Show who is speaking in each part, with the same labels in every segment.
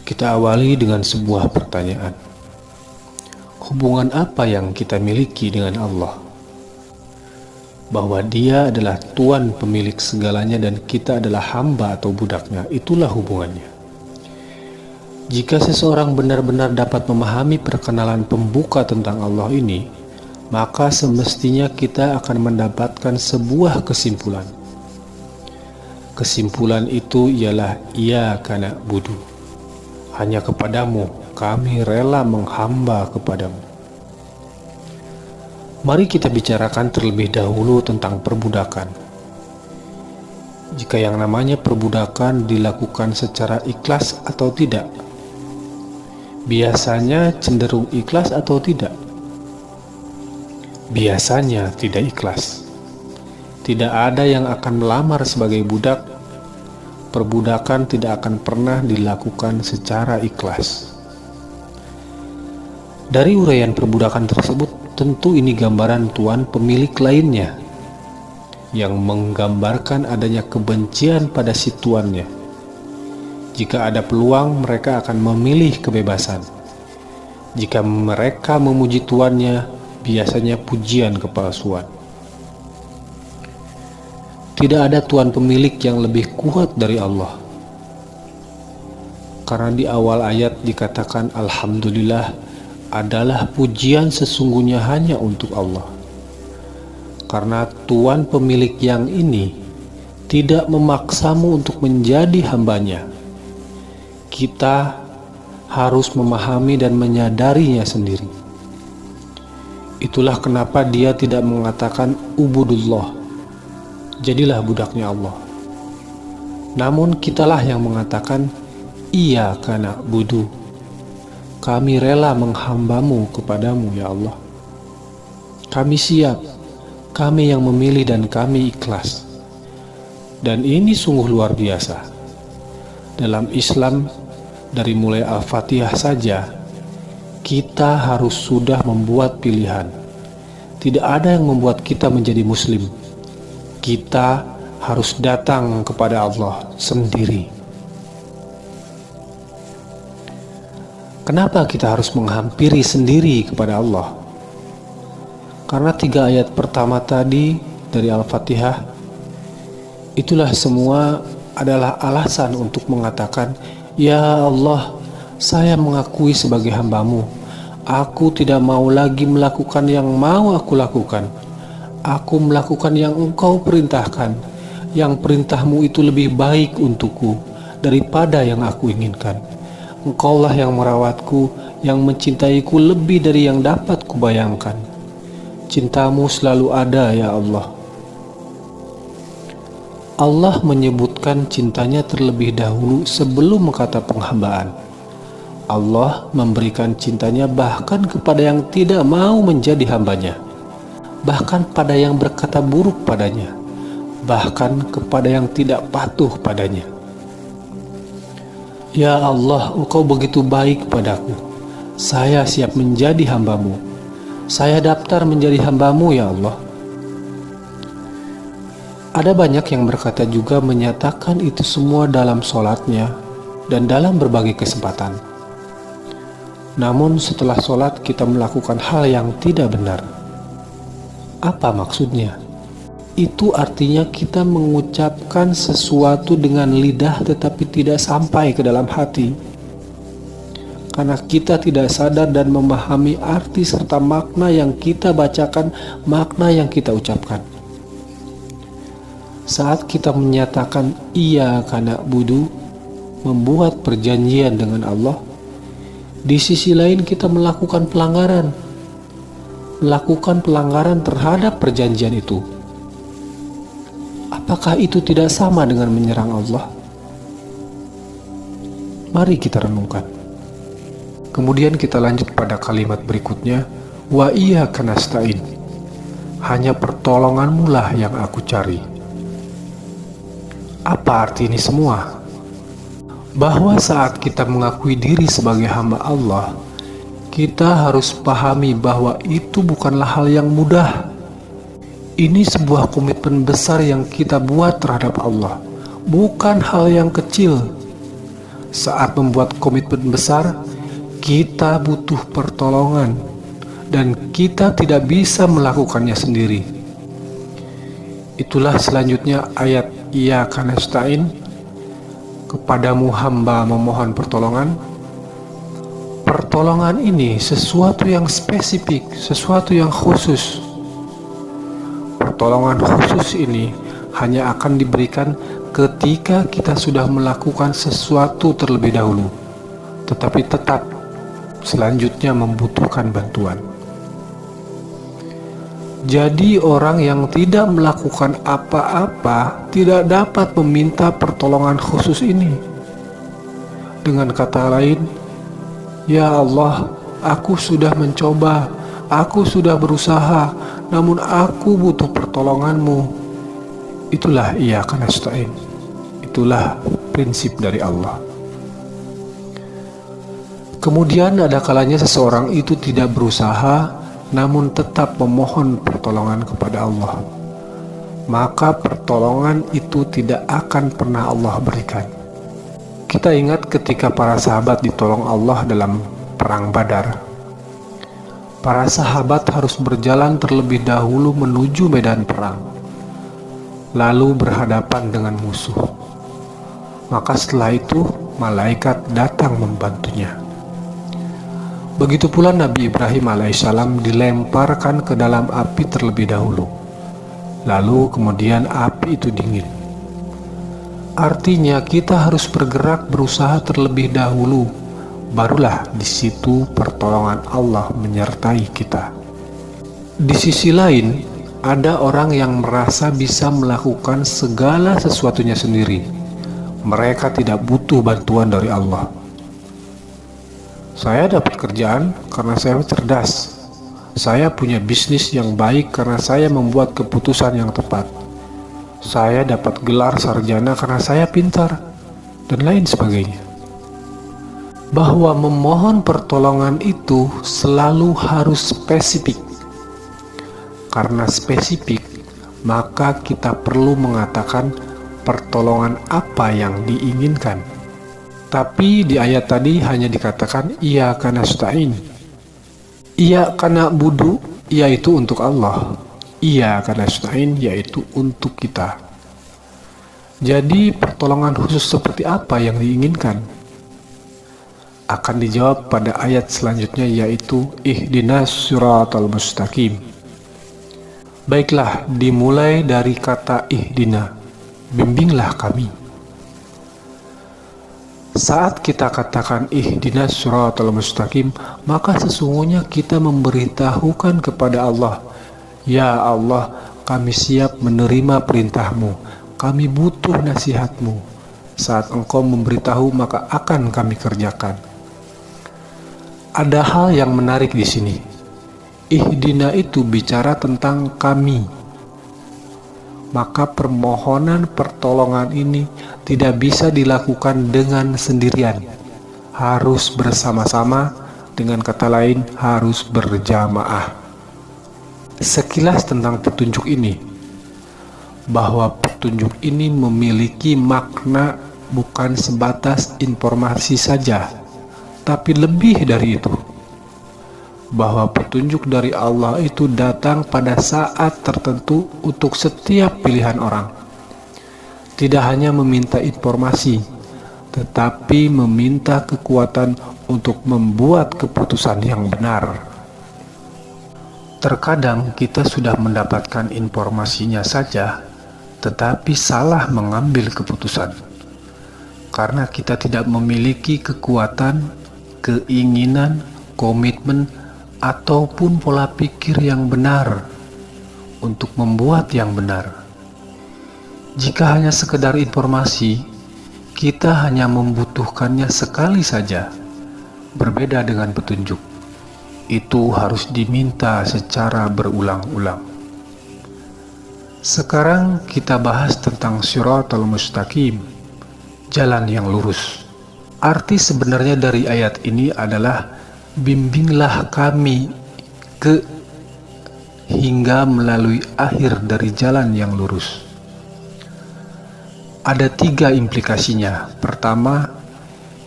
Speaker 1: Kita awali dengan sebuah pertanyaan. Hubungan apa yang kita miliki dengan Allah? Bahwa Dia adalah Tuhan pemilik segalanya dan kita adalah hamba atau budaknya, itulah hubungannya. Jika seseorang benar-benar dapat memahami perkenalan pembuka tentang Allah ini, maka semestinya kita akan mendapatkan sebuah kesimpulan. Kesimpulan itu ialah Iyyaka na'budu. Hanya kepadamu kami rela menghamba kepadamu. Mari kita bicarakan terlebih dahulu tentang perbudakan. Jika yang namanya perbudakan dilakukan secara ikhlas atau tidak? Biasanya cenderung ikhlas atau tidak? Biasanya tidak ikhlas. Tidak ada yang akan melamar sebagai budak. Perbudakan tidak akan pernah dilakukan secara ikhlas. Dari uraian perbudakan tersebut, tentu ini gambaran tuan pemilik lainnya yang menggambarkan adanya kebencian pada si tuannya. Jika ada peluang, mereka akan memilih kebebasan. Jika mereka memuji tuannya, biasanya pujian kepalsuan. Tidak ada Tuhan pemilik yang lebih kuat dari Allah. Karena di awal ayat dikatakan Alhamdulillah adalah pujian sesungguhnya hanya untuk Allah. Karena Tuhan pemilik yang ini tidak memaksamu untuk menjadi hambanya. Kita harus memahami dan menyadarinya sendiri. Itulah kenapa Dia tidak mengatakan ubudullah, jadilah budaknya Allah. Namun kitalah yang mengatakan Iyyaka na'budu, kami rela menghambamu kepadamu ya Allah. Kami siap, kami yang memilih dan kami ikhlas. Dan ini sungguh luar biasa. Dalam Islam, dari mulai Al-Fatihah saja, kita harus sudah membuat pilihan. Tidak ada yang membuat kita menjadi Muslim. Kita harus datang kepada Allah sendiri. Kenapa kita harus menghampiri sendiri kepada Allah? Karena 3 ayat pertama tadi dari Al-Fatihah, itulah semua adalah alasan untuk mengatakan, Ya Allah, saya mengakui sebagai hamba-Mu. Aku tidak mau lagi melakukan yang mau aku lakukan. Aku melakukan yang Engkau perintahkan. Yang perintah-Mu itu lebih baik untukku daripada yang aku inginkan. Engkaulah yang merawatku, yang mencintaiku lebih dari yang dapat kubayangkan. Cinta-Mu selalu ada ya Allah. Allah menyebutkan cintanya terlebih dahulu sebelum kata penghambaan. Allah memberikan cintanya bahkan kepada yang tidak mau menjadi hambanya, bahkan pada yang berkata buruk padanya, bahkan kepada yang tidak patuh padanya. Ya Allah, Engkau begitu baik padaku. Saya siap menjadi hamba-Mu. Saya daftar menjadi hamba-Mu ya Allah. Ada banyak yang berkata juga menyatakan itu semua dalam sholatnya dan dalam berbagai kesempatan. Namun setelah sholat kita melakukan hal yang tidak benar. Apa maksudnya? Itu artinya kita mengucapkan sesuatu dengan lidah tetapi tidak sampai ke dalam hati. Karena kita tidak sadar dan memahami arti serta makna yang kita bacakan, makna yang kita ucapkan. Saat kita menyatakan Iyyaka na'budu, membuat perjanjian dengan Allah, di sisi lain kita melakukan pelanggaran terhadap perjanjian itu. Apakah itu tidak sama dengan menyerang Allah? Mari kita renungkan. Kemudian kita lanjut pada kalimat berikutnya, Wa iyyaka nasta'in, hanya pertolongan-Mu lah yang aku cari. Apa arti ini semua? Bahwa saat kita mengakui diri sebagai hamba Allah, kita harus pahami bahwa itu bukanlah hal yang mudah. Ini sebuah komitmen besar yang kita buat terhadap Allah, bukan hal yang kecil. saat membuat komitmen besar, kita butuh pertolongan dan kita tidak bisa melakukannya sendiri. Itulah selanjutnya ayat Iyyaka nasta'in, kepadamu hamba memohon pertolongan. Pertolongan ini sesuatu yang spesifik, sesuatu yang khusus. Pertolongan khusus ini hanya akan diberikan ketika kita sudah melakukan sesuatu terlebih dahulu, tetapi tetap selanjutnya membutuhkan bantuan. Jadi orang yang tidak melakukan apa-apa tidak dapat meminta pertolongan khusus ini. Dengan kata lain, ya Allah, aku sudah mencoba, aku sudah berusaha, namun aku butuh pertolonganmu. Itulah Iyyaka nasta'in. Itulah prinsip dari Allah. Kemudian ada kalanya seseorang itu tidak berusaha, namun tetap memohon pertolongan kepada Allah. Maka pertolongan itu tidak akan pernah Allah berikan. Kita ingat ketika para sahabat ditolong Allah dalam perang Badar. Para sahabat harus berjalan terlebih dahulu menuju medan perang, lalu berhadapan dengan musuh. Maka setelah itu malaikat datang membantunya. Begitu pula Nabi Ibrahim alaihissalam dilemparkan ke dalam api terlebih dahulu, lalu kemudian api itu dingin. Artinya kita harus bergerak berusaha terlebih dahulu, barulah di situ pertolongan Allah menyertai kita. Di sisi lain, ada orang yang merasa bisa melakukan segala sesuatunya sendiri. Mereka tidak butuh bantuan dari Allah. Saya dapat kerjaan karena saya cerdas. Saya punya bisnis yang baik karena saya membuat keputusan yang tepat. Saya dapat gelar sarjana karena saya pintar, dan lain sebagainya. Bahwa memohon pertolongan itu selalu harus spesifik. Karena spesifik, maka kita perlu mengatakan pertolongan apa yang diinginkan. Tapi di ayat tadi hanya dikatakan Iyyaka nasta'in. Iyyaka na'budu, yaitu untuk Allah. Iyyaka nasta'in, yaitu untuk kita. Jadi pertolongan khusus seperti apa yang diinginkan? Akan dijawab pada ayat selanjutnya, yaitu ihdinas siratal mustaqim. Baiklah, dimulai dari kata ihdina, bimbinglah kami. Saat kita katakan ihdinas siratal mustaqim, maka sesungguhnya kita memberitahukan kepada Allah, ya Allah, kami siap menerima perintahmu, kami butuh nasihatmu. Saat engkau memberitahu, maka akan kami kerjakan. Ada hal yang menarik di sini. Ihdina itu bicara tentang kami. Maka permohonan pertolongan ini tidak bisa dilakukan dengan sendirian. Harus bersama-sama, dengan kata lain harus berjamaah. Sekilas tentang petunjuk ini, bahwa petunjuk ini memiliki makna bukan sebatas informasi saja, tapi lebih dari itu. Bahwa petunjuk dari Allah itu datang pada saat tertentu untuk setiap pilihan orang. Tidak hanya meminta informasi, tetapi meminta kekuatan untuk membuat keputusan yang benar. Terkadang kita sudah mendapatkan informasinya saja, tetapi salah mengambil keputusan. Karena kita tidak memiliki kekuatan, keinginan, komitmen, ataupun pola pikir yang benar untuk membuat yang benar. Jika hanya sekedar informasi, kita hanya membutuhkannya sekali saja. Berbeda dengan petunjuk, itu harus diminta secara berulang-ulang. Sekarang kita bahas tentang Shiratal Mustaqim, jalan yang lurus. Arti sebenarnya dari ayat ini adalah bimbinglah kami hingga melalui akhir dari jalan yang lurus. Ada 3 implikasinya. Pertama,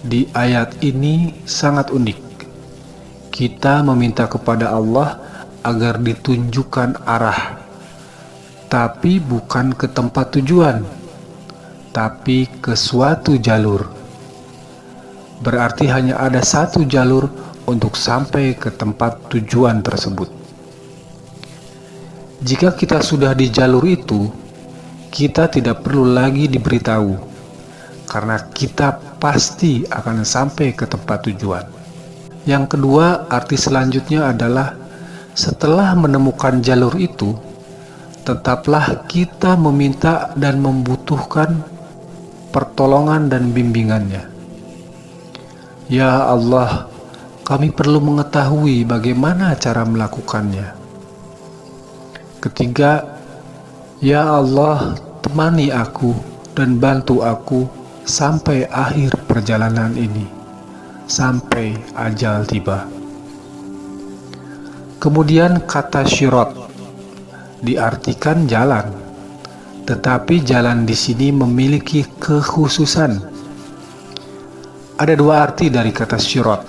Speaker 1: di ayat ini sangat unik. Kita meminta kepada Allah agar ditunjukkan arah, tapi bukan ke tempat tujuan, tapi ke suatu jalur. Berarti hanya ada satu jalur untuk sampai ke tempat tujuan tersebut. Jika kita sudah di jalur itu, kita tidak perlu lagi diberitahu, karena kita pasti akan sampai ke tempat tujuan. Yang kedua, arti selanjutnya adalah setelah menemukan jalur itu, tetaplah kita meminta dan membutuhkan pertolongan dan bimbingannya. Ya Allah, kami perlu mengetahui bagaimana cara melakukannya. Ketiga, ya Allah, temani aku dan bantu aku sampai akhir perjalanan ini, sampai ajal tiba. Kemudian kata syirat diartikan jalan, tetapi jalan di sini memiliki kekhususan. Ada dua arti dari kata syirat.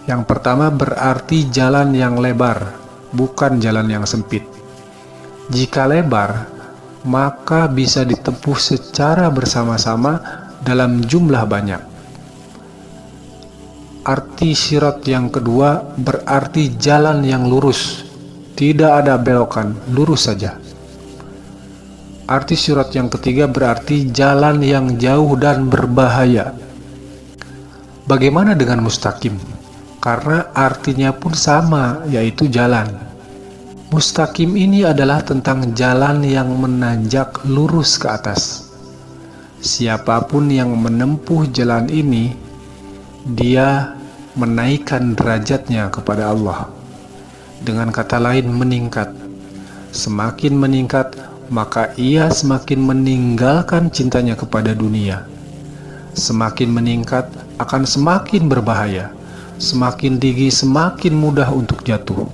Speaker 1: Yang pertama berarti jalan yang lebar, bukan jalan yang sempit. Jika lebar, maka bisa ditempuh secara bersama-sama dalam jumlah banyak. Arti syirat yang kedua berarti jalan yang lurus, tidak ada belokan, lurus saja. Arti syirat yang ketiga berarti jalan yang jauh dan berbahaya. Bagaimana dengan mustaqim? Karena artinya pun sama, yaitu jalan. Mustaqim ini adalah tentang jalan yang menanjak lurus ke atas. Siapapun yang menempuh jalan ini, dia menaikkan derajatnya kepada Allah. Dengan kata lain, meningkat. Semakin meningkat, maka ia semakin meninggalkan cintanya kepada dunia. Semakin meningkat, akan semakin berbahaya. Semakin tinggi, semakin mudah untuk jatuh.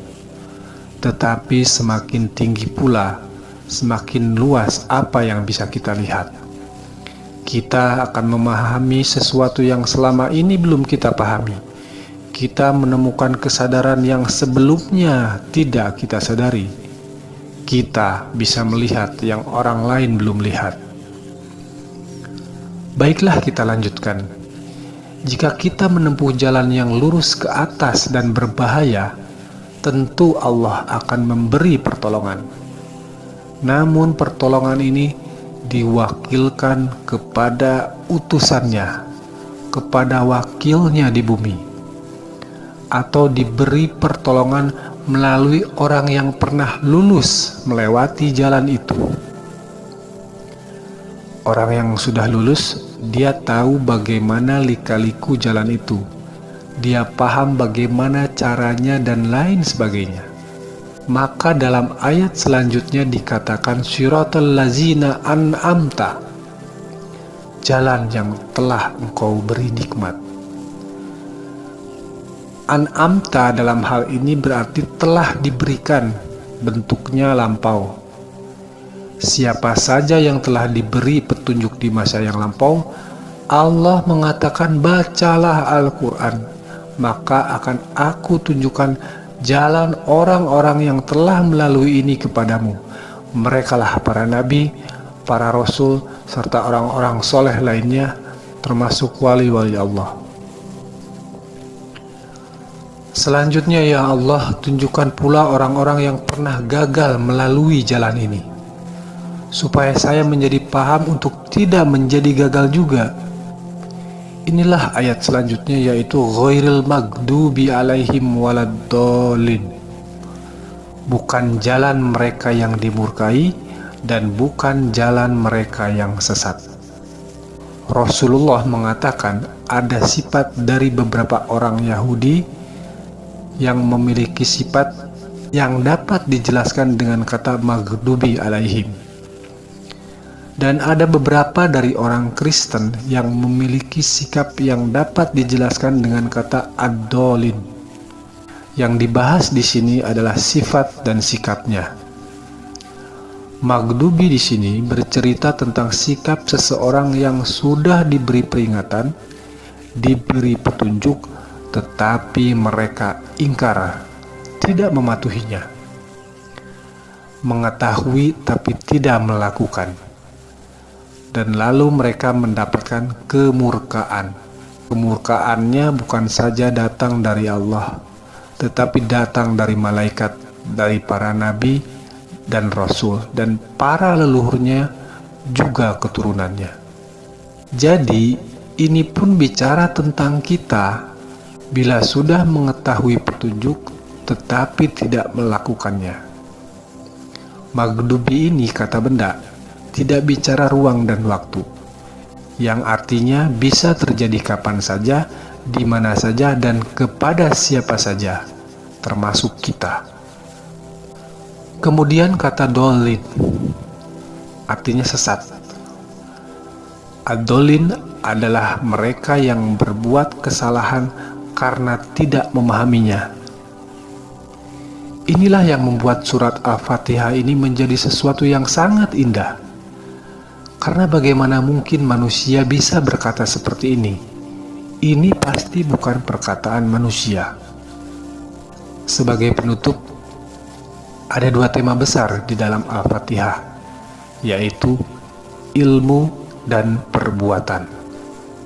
Speaker 1: Tetapi semakin tinggi pula, semakin luas apa yang bisa kita lihat. Kita akan memahami sesuatu yang selama ini belum kita pahami. Kita menemukan kesadaran yang sebelumnya tidak kita sadari. Kita bisa melihat yang orang lain belum lihat. Baiklah, kita lanjutkan. Jika kita menempuh jalan yang lurus ke atas dan berbahaya, tentu Allah akan memberi pertolongan. Namun pertolongan ini diwakilkan kepada utusannya, kepada wakilnya di bumi, atau diberi pertolongan melalui orang yang pernah lulus melewati jalan itu. Orang yang sudah lulus, dia tahu bagaimana lika-liku jalan itu. Dia paham bagaimana caranya dan lain sebagainya. Maka dalam ayat selanjutnya dikatakan siratal lazina an'amta, jalan yang telah engkau beri nikmat. An'amta dalam hal ini berarti telah diberikan, bentuknya lampau. Siapa saja yang telah diberi petunjuk di masa yang lampau, Allah mengatakan bacalah Al-Quran, maka akan aku tunjukkan jalan orang-orang yang telah melalui ini kepadamu. Merekalah para nabi, para rasul, serta orang-orang soleh lainnya, termasuk wali-wali Allah. Selanjutnya, ya Allah, tunjukkan pula orang-orang yang pernah gagal melalui jalan ini, supaya saya menjadi paham untuk tidak menjadi gagal juga. Inilah ayat selanjutnya, yaitu ghairil maghdubi alaihim waladdallin, bukan jalan mereka yang dimurkai dan bukan jalan mereka yang sesat. Rasulullah mengatakan ada sifat dari beberapa orang Yahudi yang memiliki sifat yang dapat dijelaskan dengan kata maghdubi alaihim. Dan ada beberapa dari orang Kristen yang memiliki sikap yang dapat dijelaskan dengan kata ad-dhalin. Yang dibahas di sini adalah sifat dan sikapnya. Maghdubi di sini bercerita tentang sikap seseorang yang sudah diberi peringatan, diberi petunjuk, tetapi mereka ingkar, tidak mematuhinya. Mengetahui tapi tidak melakukan. Dan lalu mereka mendapatkan kemurkaan. Kemurkaannya bukan saja datang dari Allah, tetapi datang dari malaikat, dari para nabi dan rasul, dan para leluhurnya juga keturunannya. Jadi, ini pun bicara tentang kita. Bila sudah mengetahui petunjuk, tetapi tidak melakukannya. Maghdubi ini kata benda, tidak bicara ruang dan waktu, yang artinya bisa terjadi kapan saja, di mana saja, dan kepada siapa saja, termasuk kita. Kemudian kata dolin, artinya sesat. Ad-dolin adalah mereka yang berbuat kesalahan karena tidak memahaminya. Inilah yang membuat surat Al-Fatihah ini menjadi sesuatu yang sangat indah. Karena bagaimana mungkin manusia bisa berkata seperti ini? Ini pasti bukan perkataan manusia. Sebagai penutup, ada dua tema besar di dalam Al-Fatihah, yaitu ilmu dan perbuatan.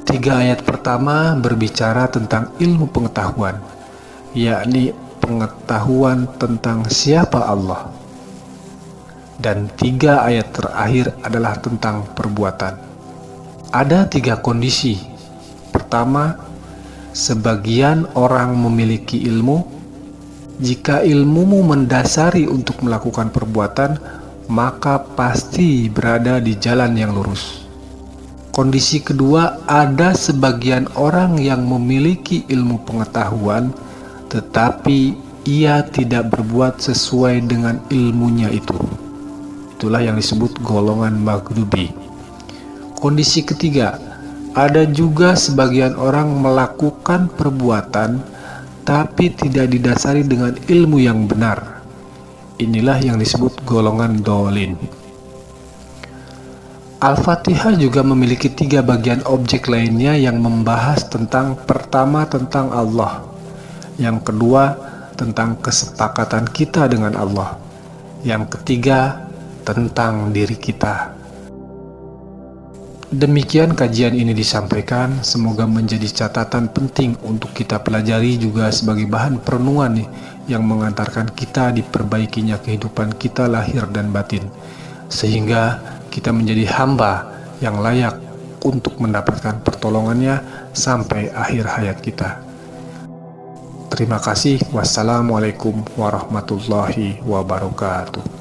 Speaker 1: 3 ayat pertama berbicara tentang ilmu pengetahuan, yakni pengetahuan tentang siapa Allah. Dan 3 ayat terakhir adalah tentang perbuatan. Ada 3 kondisi. Pertama, sebagian orang memiliki ilmu. Jika ilmumu mendasari untuk melakukan perbuatan, maka pasti berada di jalan yang lurus. Kondisi kedua, ada sebagian orang yang memiliki ilmu pengetahuan, tetapi ia tidak berbuat sesuai dengan ilmunya itu. Itulah yang disebut golongan maghdubi. Kondisi ketiga, ada juga sebagian orang melakukan perbuatan tapi tidak didasari dengan ilmu yang benar. Inilah yang disebut golongan dolin. Al-Fatihah juga memiliki 3 bagian objek lainnya yang membahas tentang, pertama tentang Allah, yang kedua tentang kesepakatan kita dengan Allah, yang ketiga tentang diri kita. Demikian kajian ini disampaikan, semoga menjadi catatan penting untuk kita pelajari juga sebagai bahan perenungan yang mengantarkan kita diperbaikinya kehidupan kita lahir dan batin, sehingga kita menjadi hamba yang layak untuk mendapatkan pertolongannya sampai akhir hayat kita. Terima kasih. Wassalamualaikum warahmatullahi wabarakatuh.